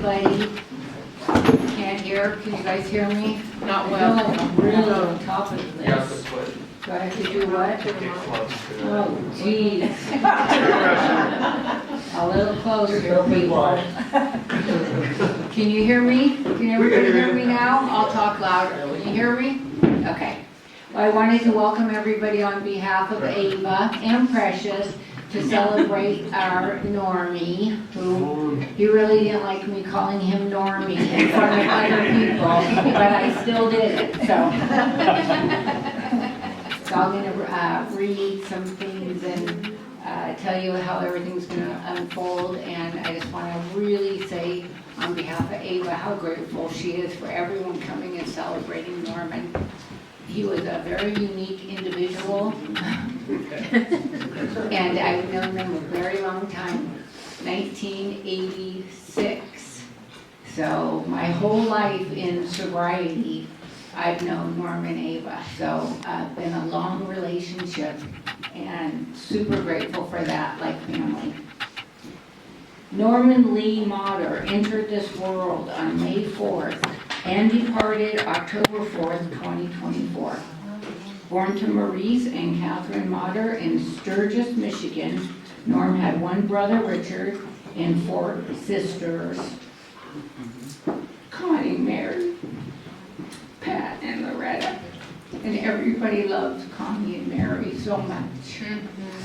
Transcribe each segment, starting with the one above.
everybody. Can't hear. Can you guys hear me? Not well. No, I'm really on top of You have to this. put Do I have to do what? get close to it. Oh, geez. A little closer, people. Can you hear me? Can everybody hear me now? I'll talk louder. Can you hear me? Okay. Well, I wanted to welcome everybody on behalf of Ava and Precious to celebrate our Normie, who he really didn't like me calling him Normie in front of other people, but I still did it, so. So I'm gonna read some things and tell you how everything's gonna unfold, and I just wanna really say on behalf of Ava how grateful she is for everyone coming and celebrating Norman. He was a very unique individual, and I've known him a very long time, 1986. So my whole life in sobriety, I've known Norm and Ava. So been a long relationship and super grateful for that, like family. Norman Lee Motter entered this world on May 4th and departed October 4th, 2024. Born to Maurice and Catherine Motter in Sturgis, Michigan, Norm had one brother, Richard, and 4 sisters, Connie, Mary, Pat, and Loretta. And everybody loves Connie and Mary so much.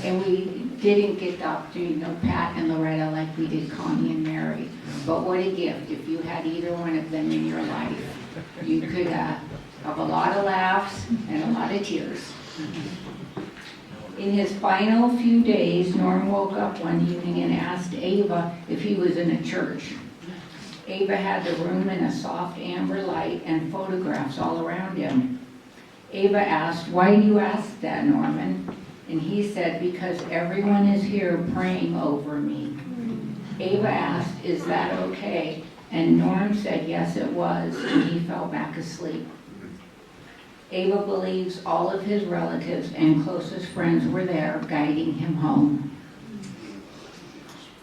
And we didn't get the opportunity to know Pat and Loretta like we did Connie and Mary. But what a gift if you had either one of them in your life. You could have a lot of laughs and a lot of tears. In his final few days, Norm woke up one evening and asked Ava if he was in a church. Ava had the room in a soft amber light and photographs all around him. Ava asked, "Why do you ask that, Norman?" And he said, "Because everyone is here praying over me." Ava asked, "Is that okay?" And Norm said, yes, it was, and he fell back asleep. Ava believes all of his relatives and closest friends were there guiding him home.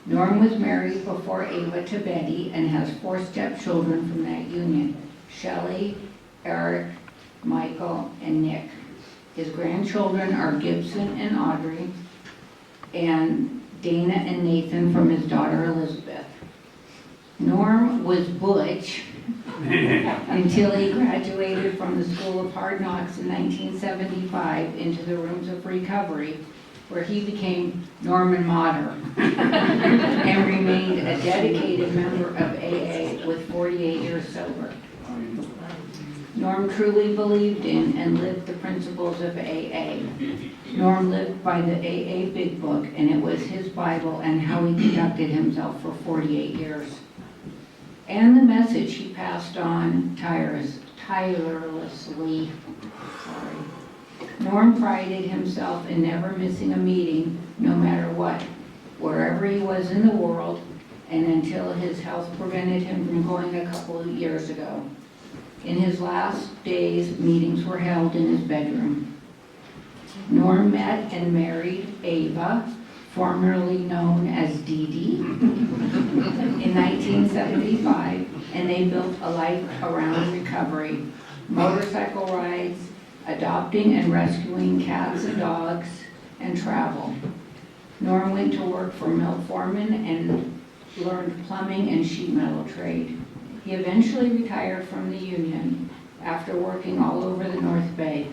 Norm was married before Ava to Betty and has 4 stepchildren from that union: Shelley, Eric, Michael, and Nick. His grandchildren are Gibson and Audrey, and Dana and Nathan from his daughter Elizabeth. Norm was butch until he graduated from the School of Hard Knocks in 1975 into the Rooms of Recovery, where he became Norman Motter and remained a dedicated member of AA with 48 years sober. Norm truly believed in and lived the principles of AA. Norm lived by the AA Big Book, and it was his Bible and how he conducted himself for 48 years. And the message he passed on tirelessly. Norm prided himself in never missing a meeting, no matter what, wherever he was in the world, and until his health prevented him from going a couple of years ago. In his last days, meetings were held in his bedroom. Norm met and married Ava, formerly known as Dee Dee, in 1975, and they built a life around recovery, motorcycle rides, adopting and rescuing cats and dogs, and travel. Norm went to work for mill foreman and learned plumbing and sheet metal trade. He eventually retired from the union after working all over the North Bay.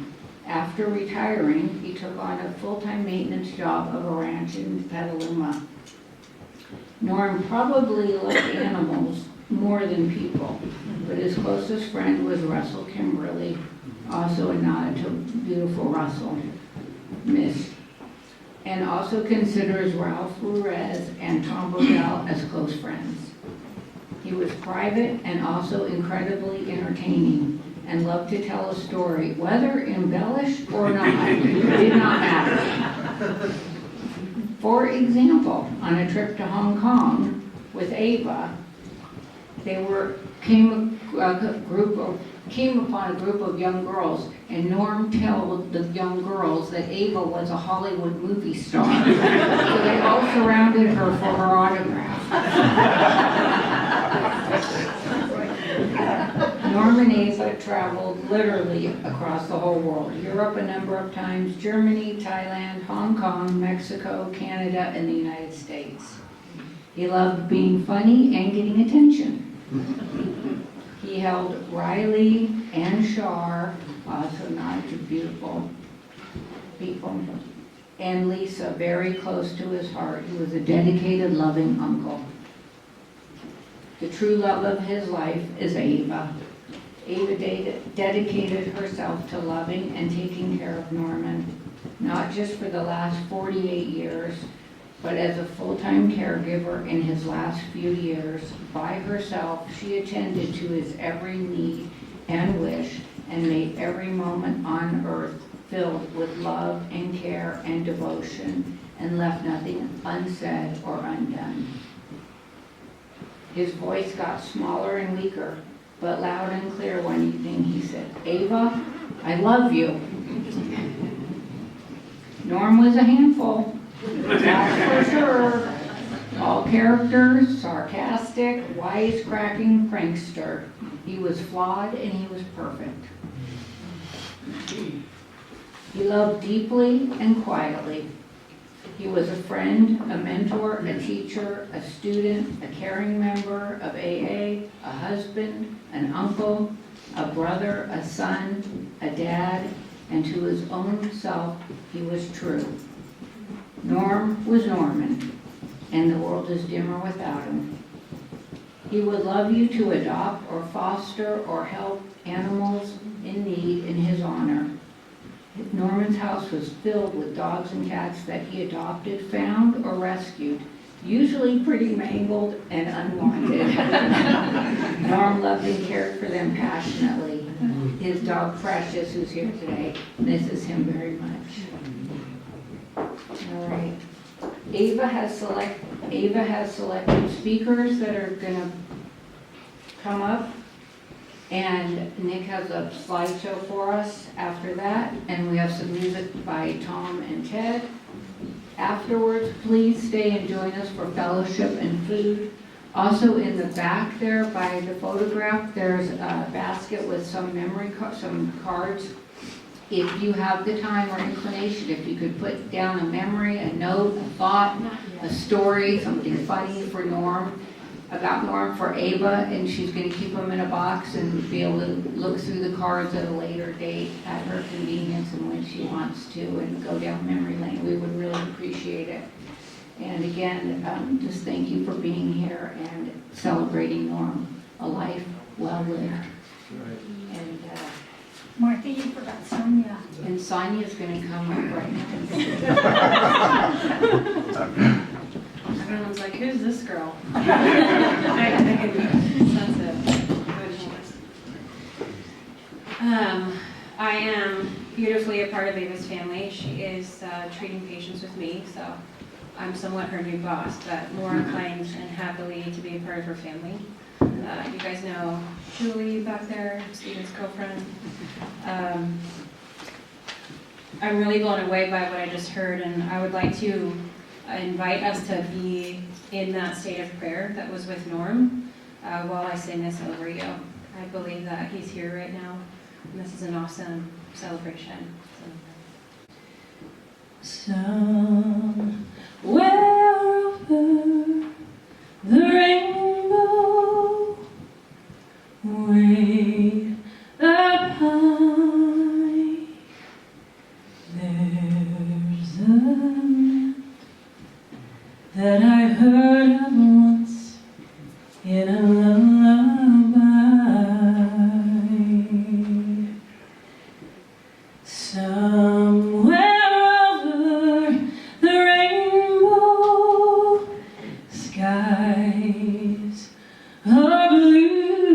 After retiring, he took on a full-time maintenance job of a ranch in Petaluma. Norm probably loved animals more than people, but his closest friend was Russell Kimberly, also a nod to beautiful Russell, Miss, and also considers Ralph Ruiz and Tom Bodell as close friends. He was private and also incredibly entertaining and loved to tell a story, whether embellished or not, did not matter. For example, on a trip to Hong Kong with Ava, came upon a group of young girls, and Norm told the young girls that Ava was a Hollywood movie star. So they all surrounded her for her autograph. Ava traveled literally across the whole world. Europe a number of times, Germany, Thailand, Hong Kong, Mexico, Canada, and the United States. He loved being funny and getting attention. He held Riley and Shar, also not too beautiful people, and Lisa very close to his heart. He was a dedicated, loving uncle. The true love of his life is Ava. Ava dedicated herself to loving and taking care of Norman, not just for the last 48 years, but as a full-time caregiver in his last few years. By herself, she attended to his every need and wish and made every moment on earth filled with love and care and devotion, and left nothing unsaid or undone. His voice got smaller and weaker, but loud and clear one evening he said, "Ava, I love you." Norm was a handful, that's for sure. All characters, sarcastic, wisecracking prankster. He was flawed and he was perfect. He loved deeply and quietly. He was a friend, a mentor, a teacher, a student, a caring member of AA, a husband, an uncle, a brother, a son, a dad, and to his own self, he was true. Norm was Norman, and the world is dimmer without him. He would love you to adopt or foster or help animals in need in his honor. Norman's house was filled with dogs and cats that he adopted, found, or rescued, usually pretty mangled and unwanted. Norm loved and cared for them passionately. His dog Precious, who's here today, misses him very much. All right. Ava has selected speakers that are going to come up. And Nick has a slideshow for us after that, and we have some music by Tom and Ted. Afterwards, please stay and join us for fellowship and food. Also in the back there by the photograph, there's a basket with some some cards. If you have the time or inclination, if you could put down a memory, a note, a thought, a story, something funny for Norm, about Norm for Ava, and she's going to keep them in a box and be able to look through the cards at a later date at her convenience and when she wants to, and go down memory lane. We would really appreciate it. And again, just thank you for being here and celebrating Norm, a life well lived. Right. And Martha, you forgot Sonia. and Sonia's going to come up right now. Everyone's like, who's this girl? I can sense it. I am beautifully a part of Ava's family. She is treating patients with me, so I'm somewhat her new boss, but more inclined and happily to be a part of her family. You guys know Julie back there, Stephen's girlfriend. I'm really blown away by what I just heard, and I would like to invite us to be in that state of prayer that was with Norm while I sing this over you. I believe that he's here right now, and this is an awesome celebration. Somewhere over the rainbow, way up high, there's a land that I heard of once in a lullaby. Somewhere over the rainbow, skies are blue,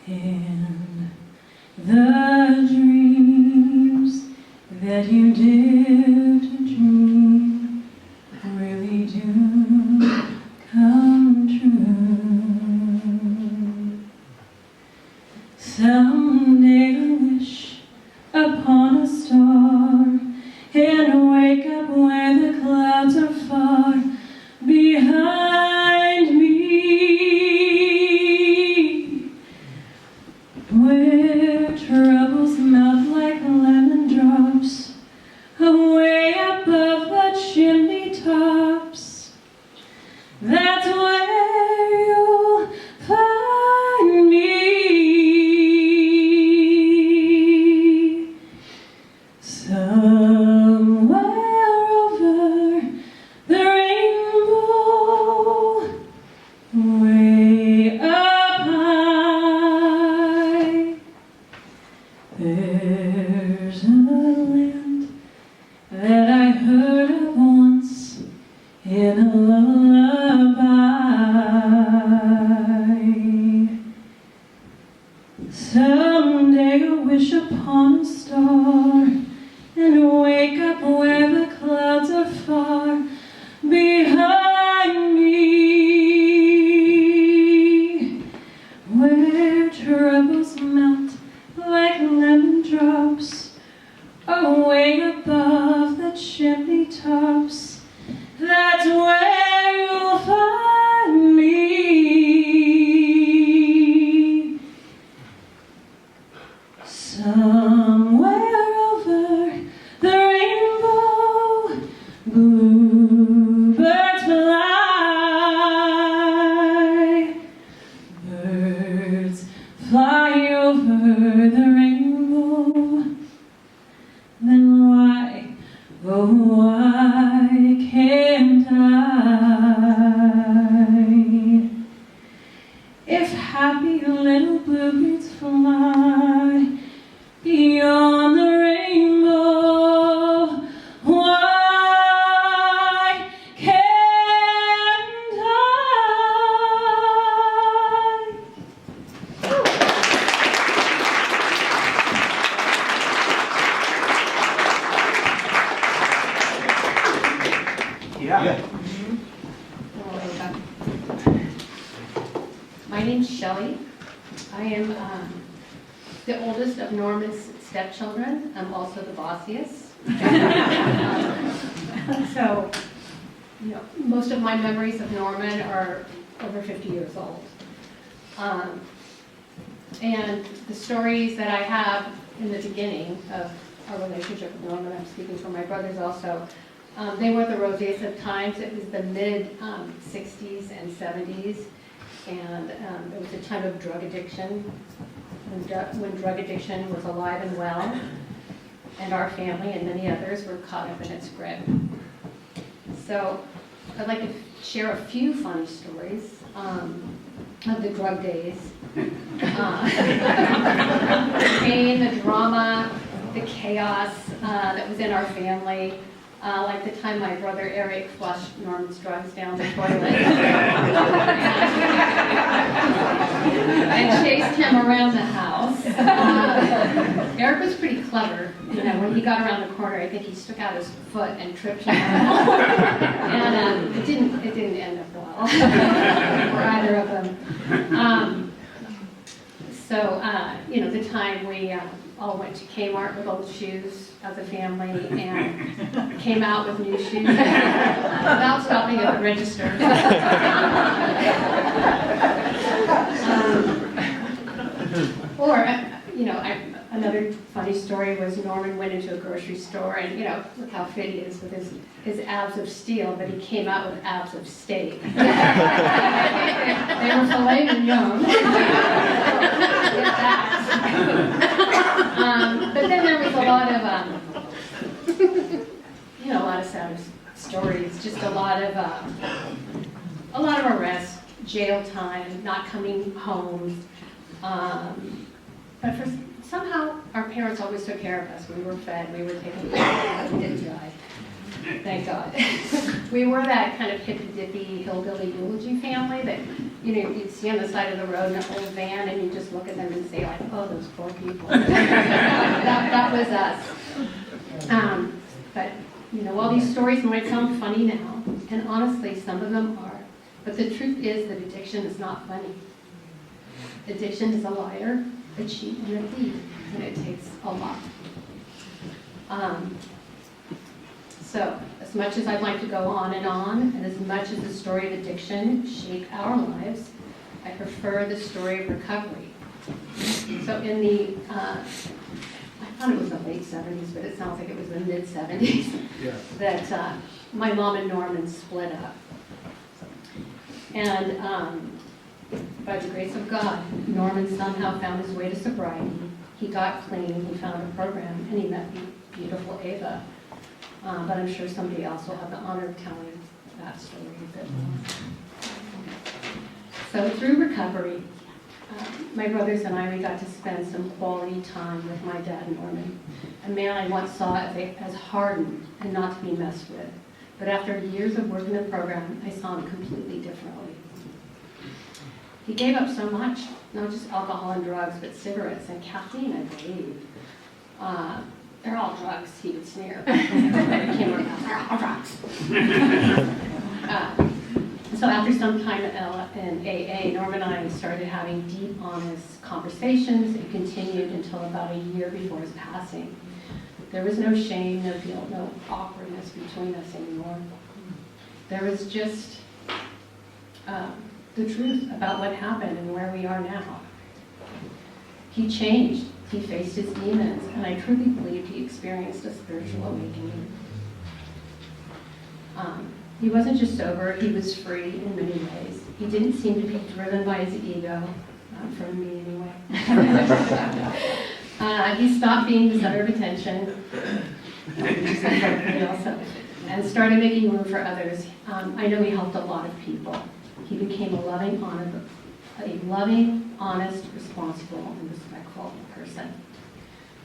and the dreams that you dare to dream really do come true. Someday I'll wish upon a star and wake up where the clouds are far behind that's where you'll find me. Somewhere over the rainbow, way up high, there's a land that I heard of once in a lullaby. Someday I'll wish upon a star and wake up where the clouds are far behind me, where troubles melt like lemon drops away above the chimney tops. That's where you'll find me. Somewhere over the rainbow, bluebirds fly. Birds fly over the rainbow. Then why, oh why can't I? If happy little bluebirds fly beyond the rainbow, why can't I? Yeah. My name's Shelley. I am the oldest of Norman's stepchildren. I'm also the bossiest. So, most of my memories of Norman are over 50 years old. And the stories that I have in the beginning of our relationship with Norman, I'm speaking for my brothers also, they were the rosiest of times. It was the mid-60s and 70s. And it was a time of drug addiction, when drug addiction was alive and well, and our family and many others were caught up in its grip. So I'd like to share a few funny stories of the drug days. The pain, the drama, the chaos that was in our family. Like the time my brother Eric flushed Norman's drugs down the toilet and chased him around the house. Eric was pretty clever. When he got around the corner, I think he stuck out his foot and tripped him. And it didn't end up well for either of them. The time we all went to Kmart with old shoes as a family and came out with new shoes without stopping at the register. Another funny story was Norman went into a grocery store and, look how fit he is with his abs of steel, but he came out with abs of steak. They were filet mignon. But then there was a lot of sad stories, just a lot of arrests, jail time, not coming home. But somehow our parents always took care of us. We were fed, we were taken care of, we didn't die. Thank God. We were that kind of hippy-dippy hillbilly eulogy family that, you'd see on the side of the road in an old van and you'd just look at them and say like, oh, those poor people. that was us. But, all these stories might sound funny now, and honestly, some of them are. But the truth is that addiction is not funny. Addiction is a liar, a cheat, and a thief, and it takes a lot. So, as much as I'd like to go on, and as much as the story of addiction shaped our lives, I prefer the story of recovery. So in the, I thought it was the late 70s, but it sounds like it was the mid-70s, that my mom and Norman split up. And by the grace of God, Norman somehow found his way to sobriety. He got clean, he found a program, and he met beautiful Ava. But I'm sure somebody else will have the honor of telling that story a bit more. So through recovery, my brothers and I, we got to spend some quality time with my dad, Norman, a man I once saw as hardened and not to be messed with. But after years of working the program, I saw him completely differently. He gave up so much, not just alcohol and drugs, but cigarettes and caffeine, I believe. They're all drugs, he would sneer. They're all drugs. So after some time in AA, Norman and I started having deep, honest conversations. It continued until about a year before his passing. There was no shame, no guilt, no awkwardness between us anymore. There was just the truth about what happened and where we are now. He changed. He faced his demons, and I truly believe he experienced a spiritual awakening. He wasn't just sober, he was free in many ways. He didn't seem to be driven by his ego, not from me anyway. He stopped being the center of attention, and started making room for others. I know he helped a lot of people. He became a loving, honest, responsible, and respectful person.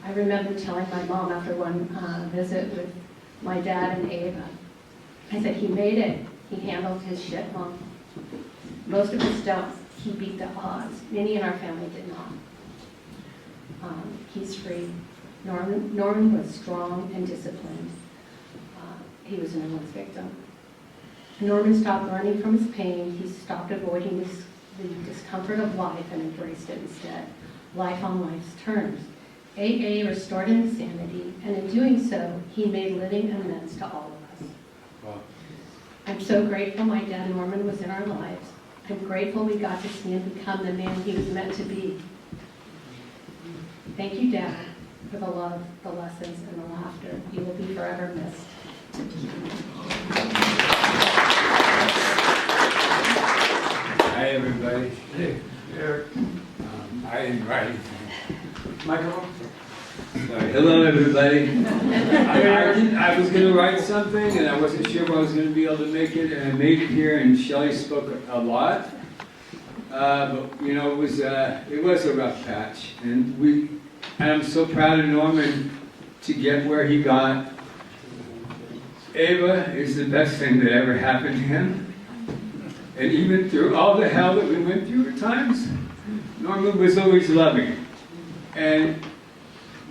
I remember telling my mom after one visit with my dad and Ava, I said, he made it. He handled his shit, Mom. Most of us don't. He beat the odds. Many in our family did not. He's free. Norman was strong and disciplined. He was no one's victim. Norman stopped learning from his pain. He stopped avoiding the discomfort of life and embraced it instead. Life on life's terms. AA restored him to sanity, and in doing so, he made living amends to all of us. Wow. I'm so grateful my dad Norman was in our lives. I'm grateful we got to see him become the man he was meant to be. Thank you, Dad, for the love, the lessons, and the laughter. You will be forever missed. Hi, everybody. Hey, Eric. I invited Michael. Hello, everybody. I was going to write something, and I wasn't sure if I was going to be able to make it, and I made it here, and Shelley spoke a lot. But, you know, it was a rough patch, and I'm so proud of Norman to get where he got. Ava is the best thing that ever happened to him. And even through all the hell that we went through at times, Norman was always loving. And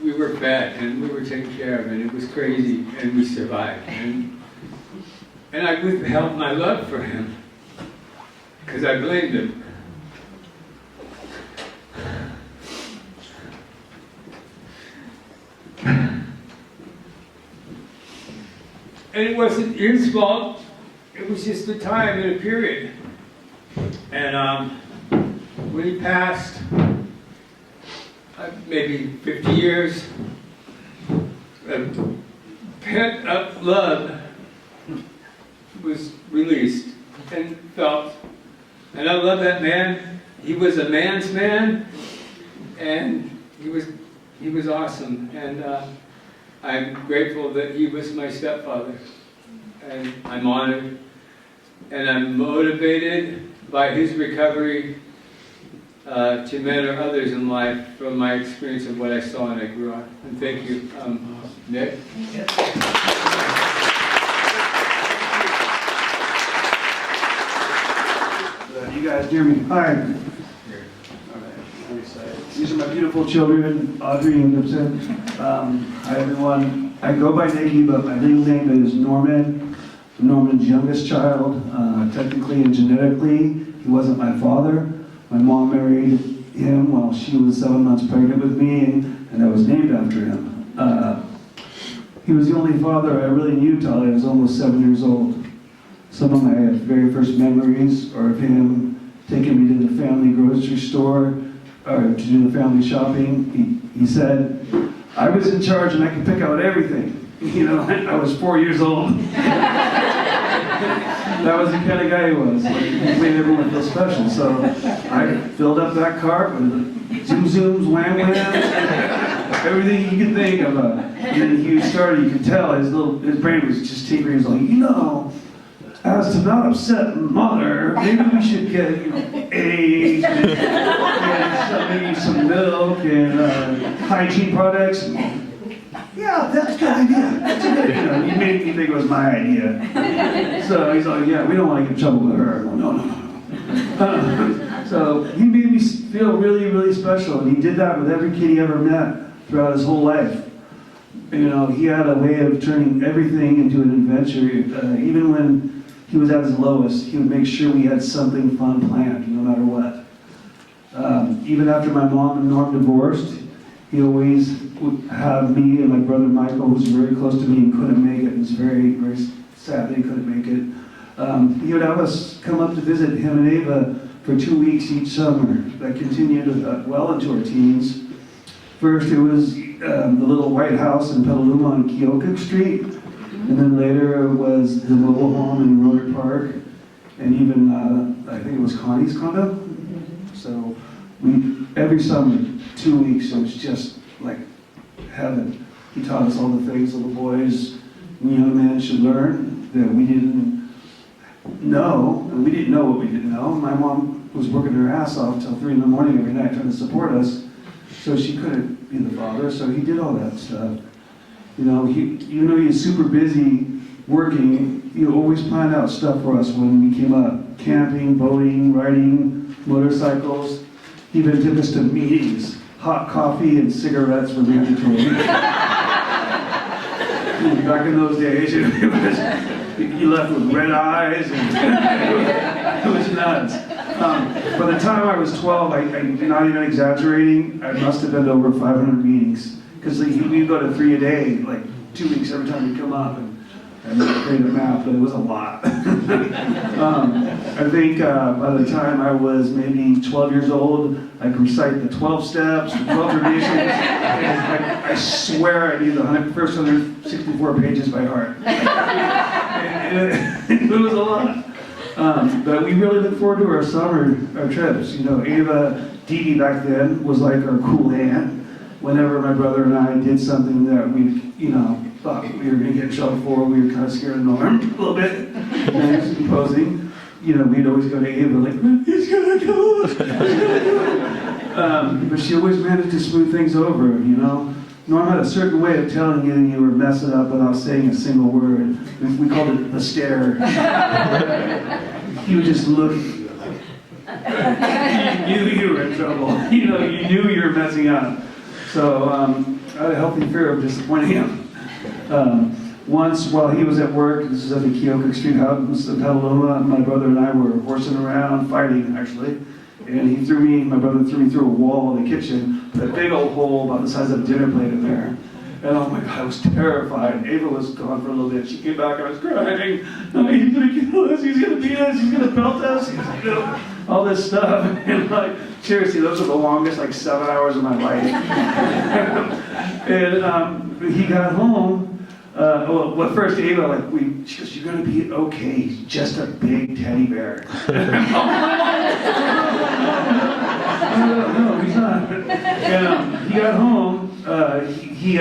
we were fed, and we were taken care of, and it was crazy, and we survived. And I withheld my love for him, because I blamed him. And it wasn't his fault. It was just a time and a period. And when he passed, maybe 50 years, pent-up love was released and felt. And I love that man. He was a man's man, and he was awesome. And I'm grateful that he was my stepfather. And I'm honored. And I'm motivated by his recovery to mentor others in life from my experience of what I saw and I grew up. And thank you, Nick. You guys hear me? Hi. These are my beautiful children, Audrey and Gibson. Hi everyone. I go by Nicky, but my legal name is Norman. I'm Norman's youngest child. Technically and genetically, he wasn't my father. My mom married him while she was 7 months pregnant with me, and I was named after him. He was the only father I really knew till I was almost 7 years old. Some of my very first memories are of him taking me to the family grocery store to do the family shopping. He said, I was in charge and I could pick out everything. You know, I was 4 years old. That was the kind of guy he was. Like, he made everyone feel special. So I filled up that cart with zoom zooms, wham whams, everything you could think of. And then he started, you could tell his brain was just tinkering. He was like, as to not upset Mother, maybe we should get, eggs and maybe some milk and hygiene products. Yeah, that's a good idea. That's a good idea. He made me think it was my idea. So he's like, yeah, we don't want to get in trouble with her. No. So he made me feel really, really special. And he did that with every kid he ever met throughout his whole life. He had a way of turning everything into an adventure. Even when he was at his lowest, he would make sure we had something fun planned, no matter what. Even after my mom and Norm divorced, he always would have me and my brother Michael, who was very close to me and couldn't make it. It was very, very sad that he couldn't make it. He would have us come up to visit him and Ava for 2 weeks each summer. That continued well into our teens. First, it was the little white house in Petaluma on Keokuk Street. And then later it was the mobile home in Roder Park. And even, I think it was Connie's condo. So every summer, 2 weeks, it was just like heaven. He taught us all the things little boys and young men should learn that we didn't know, and we didn't know what we didn't know. My mom was working her ass off till 3 in the morning every night trying to support us, so she couldn't be the father, so he did all that stuff. He was super busy working. He always planned out stuff for us when we came up. Camping, boating, riding, motorcycles. He even took us to meetings. Hot coffee and cigarettes were mandatory. Back in those days, he left with red eyes. And it was nuts. By the time I was 12, I'm not even exaggerating, I must have been to over 500 meetings. Because we'd go to 3 a day, like 2 weeks every time we'd come up. And I created a map, but it was a lot. I think by the time I was maybe 12 years old, I could recite the 12 steps, the 12 traditions, and I swear I knew the first 164 pages by heart. It was a lot. But we really look forward to our trips. Ava Dee back then was like our cool aunt. Whenever my brother and I did something that we, thought we were going to get in trouble for, we were kind of scared of Norm a little bit, and imposing. We'd always go to Ava like, he's going to kill us. But she always managed to smooth things over, Norm had a certain way of telling you were messing up without saying a single word. We called it the stare. He would just look. You knew you were in trouble. You knew you were messing up. So I had a healthy fear of disappointing him. Once, while he was at work, this is at the Keokuk Street house in Petaluma, my brother and I were horsing around, fighting actually, and my brother threw me through a wall in the kitchen, with a big old hole about the size of a dinner plate in there. And oh my God, I was terrified. Ava was gone for a little bit. She came back, I was crying. No, he's gonna kill us, he's gonna beat us, he's gonna belt us, all this stuff. And seriously, those were the longest 7 hours of my life. And he got home. First Ava, she goes, you're gonna be okay. He's just a big teddy bear. No, he's not. And he got home. He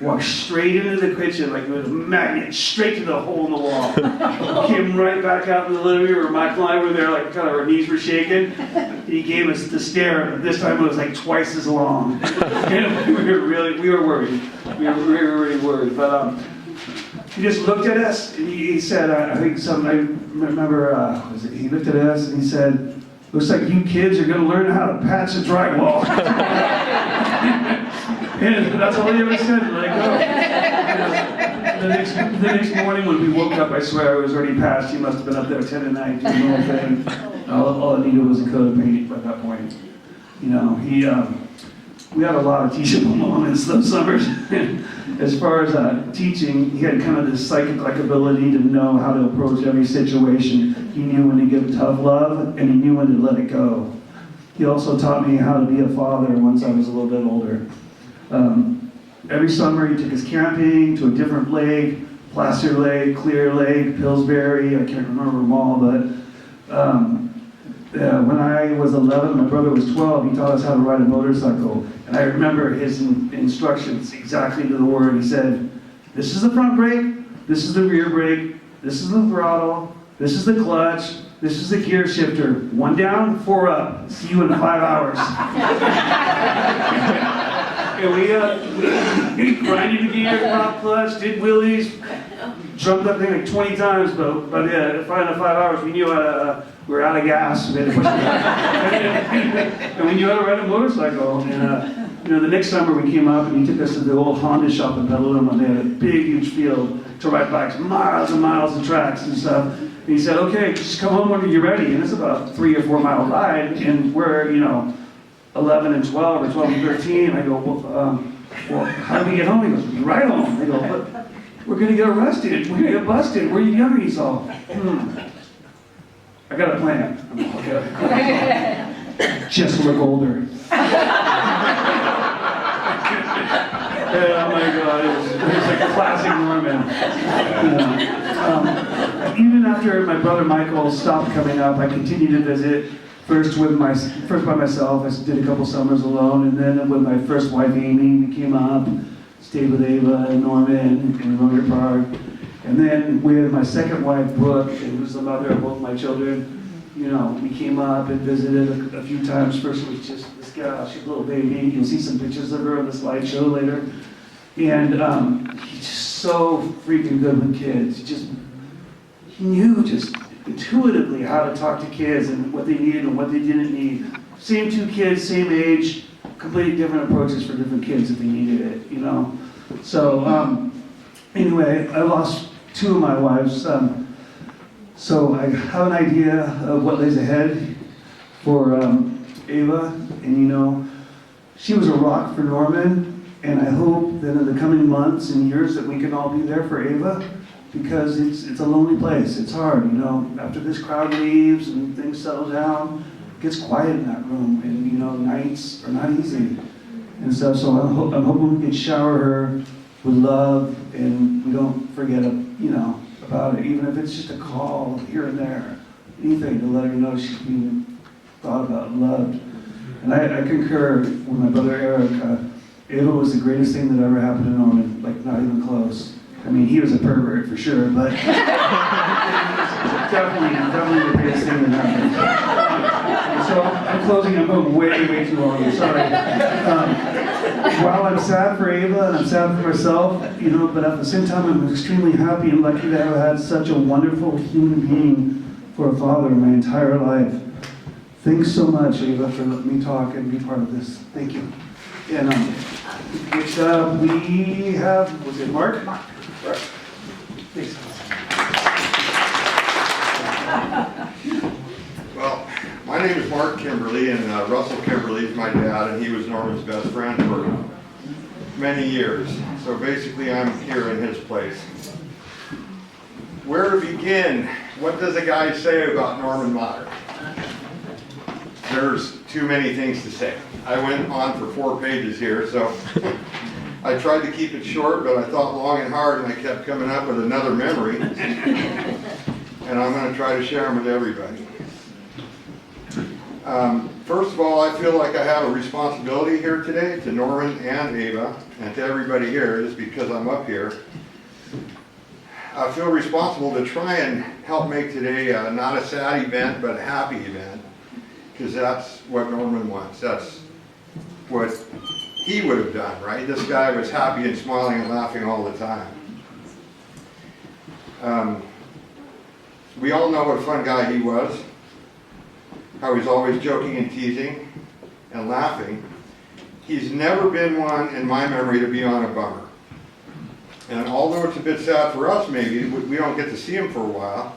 walked straight into the kitchen like with a magnet, straight to the hole in the wall. Came right back out in the living room where Michael and I were there, kind of our knees were shaking. He gave us the stare, but this time it was twice as long. And we were worried. We were really worried. But he just looked at us and he said, I remember, he looked at us and he said, looks like you kids are going to learn how to patch a drywall. And that's all he ever said, let it go. The next morning when we woke up, I swear it was already patched. He must have been up there 10 at night doing the whole thing. All it needed was a coat of paint by that point. We had a lot of teachable moments those summers. As far as teaching, he had kind of this psychic-like ability to know how to approach every situation. He knew when to give tough love, and he knew when to let it go. He also taught me how to be a father once I was a little bit older. Every summer he took us camping to a different lake, Placer Lake, Clear Lake, Pillsbury, I can't remember them all, but when I was 11, my brother was 12, he taught us how to ride a motorcycle. And I remember his instructions exactly to the word. He said, this is the front brake, this is the rear brake, this is the throttle, this is the clutch, this is the gear shifter. 1 down, 4 up. See you in 5 hours. And we grinded the gear, pop clutch, did wheelies, jumped that thing like 20 times, but yeah, in 5 hours we knew how to, we were out of gas, we had to push it back. And we knew how to ride a motorcycle. And the next summer we came up and he took us to the old Honda shop in Petaluma. They had a big, huge field to ride bikes, miles and miles of tracks and stuff. And he said, okay, just come home when you're ready. And it's about a 3 or 4 mile ride, and we're 11 and 12 or 12 and 13. I go, well, how do we get home? He goes, we ride home. I go, but we're going to get arrested. We're going to get busted. We're young. He's all, I got a plan. I'm all, okay. Just look older. Oh my God, it was like a classic Norman. Even after my brother Michael stopped coming up, I continued to visit. First by myself, I did a couple summers alone, and then with my first wife Amy, we came up, stayed with Ava and Norman in Roger Park. And then with my second wife, Brooke, who was the mother of both my children, we came up and visited a few times. First it was just this gal, she's a little baby. You'll see some pictures of her on the slideshow later. And he's just so freaking good with kids. He knew just intuitively how to talk to kids and what they needed and what they didn't need. Same 2 kids, same age, completely different approaches for different kids if they needed it, So anyway, I lost 2 of my wives. So I have an idea of what lays ahead for Ava, and she was a rock for Norman, and I hope that in the coming months and years that we can all be there for Ava, because it's a lonely place. It's hard, after this crowd leaves and things settle down, it gets quiet in that room, and nights are not easy and stuff. So I'm hoping we can shower her with love, and we don't forget about it, even if it's just a call here and there, anything to let her know she's being thought about and loved. And I concur with my brother Eric. Ava was the greatest thing that ever happened to Norman, like not even close. I mean, he was a pervert for sure, but definitely the greatest thing that happened. So I'm closing. I'm going way too long. I'm sorry. While I'm sad for Ava and I'm sad for myself, but at the same time I'm extremely happy and lucky to have had such a wonderful human being for a father in my entire life. Thanks so much, Ava, for letting me talk and be part of this. Thank you. And next up we have, was it Mark? Mark. Thanks. Well, my name is Mark Kimberly, and Russell Kimberly is my dad, and he was Norman's best friend for many years. So basically, I'm here in his place. Where to begin? What does a guy say about Norman Motter? There's too many things to say. I went on for 4 pages here, so I tried to keep it short, but I thought long and hard, and I kept coming up with another memory. And I'm going to try to share them with everybody. First of all, I feel like I have a responsibility here today to Norman and Ava, and to everybody here, just because I'm up here. I feel responsible to try and help make today not a sad event, but a happy event, because that's what Norman wants. That's what he would have done, right? This guy was happy and smiling and laughing all the time. We all know what a fun guy he was, how he's always joking and teasing and laughing. He's never been one in my memory to be on a bummer. And although it's a bit sad for us maybe, we don't get to see him for a while,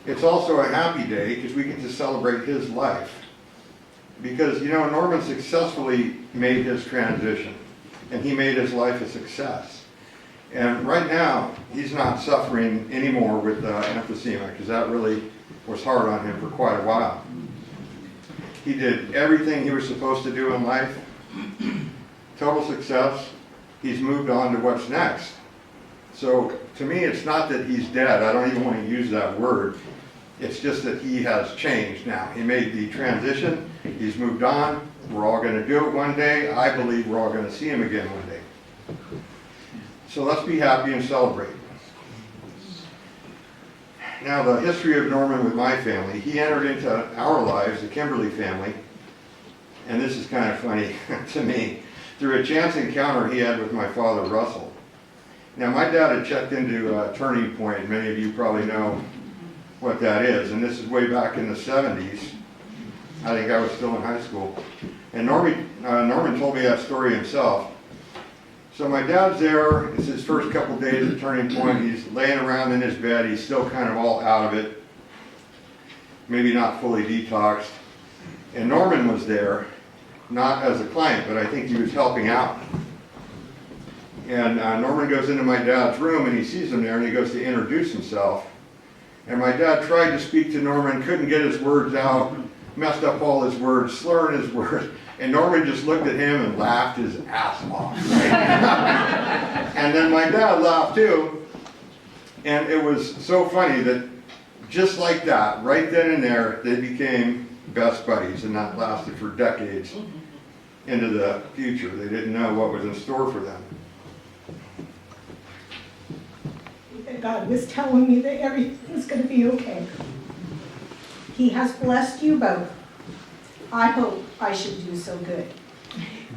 it's also a happy day because we get to celebrate his life. Because, Norman successfully made his transition, and he made his life a success. And right now, he's not suffering anymore with emphysema, because that really was hard on him for quite a while. He did everything he was supposed to do in life. Total success. He's moved on to what's next. So to me, it's not that he's dead. I don't even want to use that word. It's just that he has changed now. He made the transition. He's moved on. We're all going to do it one day. I believe we're all going to see him again one day. So let's be happy and celebrate. Now, the history of Norman with my family, he entered into our lives, the Kimberly family, and this is kind of funny to me, through a chance encounter he had with my father, Russell. Now, my dad had checked into Turning Point. Many of you probably know what that is, and this is way back in the 70s. I think I was still in high school. And Norman told me that story himself. So my dad's there. It's his first couple days at Turning Point. He's laying around in his bed. He's still kind of all out of it, maybe not fully detoxed. And Norman was there, not as a client, but I think he was helping out. And Norman goes into my dad's room, and he sees him there, and he goes to introduce himself. And my dad tried to speak to Norman, couldn't get his words out, messed up all his words, slurring his words. And Norman just looked at him and laughed his ass off. Right? And then my dad laughed too. And it was so funny that just like that, right then and there, they became best buddies. And that lasted for decades into the future. They didn't know what was in store for them. God was telling me that everything was going to be okay. He has blessed you both. I hope I should do so good.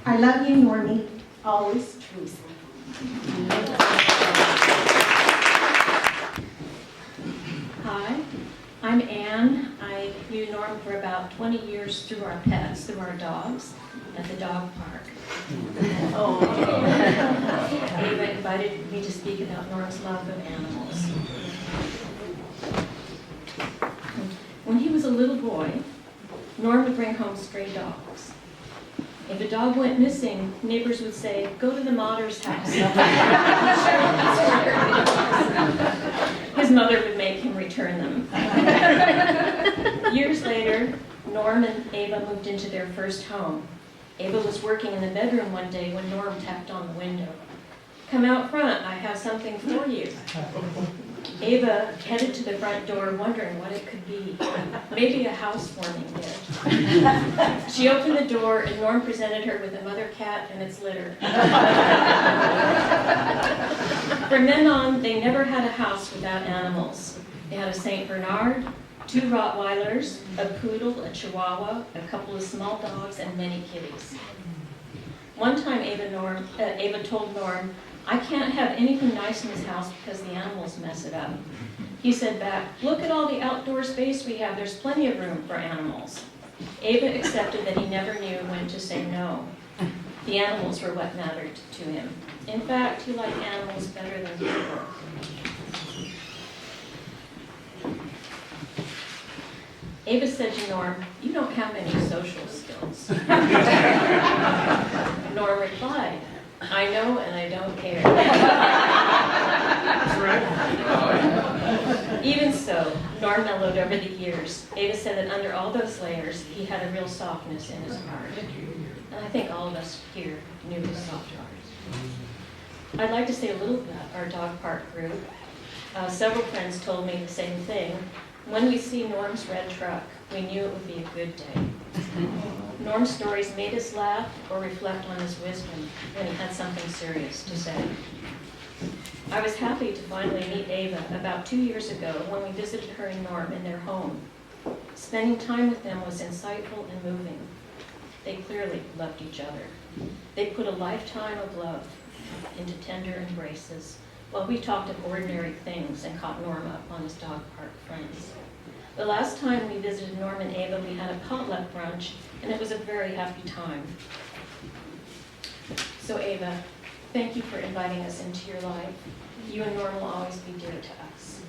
I love you, Normie. Always, Teresa. Hi, I'm Ann. I knew Norm for about 20 years through our pets, through our dogs, at the dog park. Ava invited me to speak about Norm's love of animals. When he was a little boy, Norm would bring home stray dogs. If a dog went missing, neighbors would say, "Go to the Motter's house." His mother would make him return them. Years later, Norm and Ava moved into their first home. Ava was working in the bedroom one day when Norm tapped on the window. "Come out front, I have something for you." Ava headed to the front door wondering what it could be. Maybe a housewarming gift. She opened the door and Norm presented her with a mother cat and its litter. From then on, they never had a house without animals. They had a St. Bernard, 2 Rottweilers, a poodle, a Chihuahua, a couple of small dogs, and many kitties. One time Ava told Norm, "I can't have anything nice in this house because the animals mess it up." He said back, "Look at all the outdoor space we have. There's plenty of room for animals." Ava accepted that he never knew when to say no. The animals were what mattered to him. In fact, he liked animals better than people. Ava said to Norm, "You don't have any social skills." Norm replied, "I know and I don't care." That's right. Even so, Norm mellowed over the years. Ava said that under all those layers, he had a real softness in his heart. And I think all of us here knew his soft heart. I'd like to say a little about our dog park group. Several friends told me the same thing. When we see Norm's red truck, we knew it would be a good day. Norm's stories made us laugh or reflect on his wisdom when he had something serious to say. I was happy to finally meet Ava about 2 years ago when we visited her and Norm in their home. Spending time with them was insightful and moving. They clearly loved each other. They put a lifetime of love into tender embraces while we talked of ordinary things and caught Norm up on his dog park friends. The last time we visited Norm and Ava, we had a potluck brunch, and it was a very happy time. So Ava, thank you for inviting us into your life. You and Norm will always be dear to us.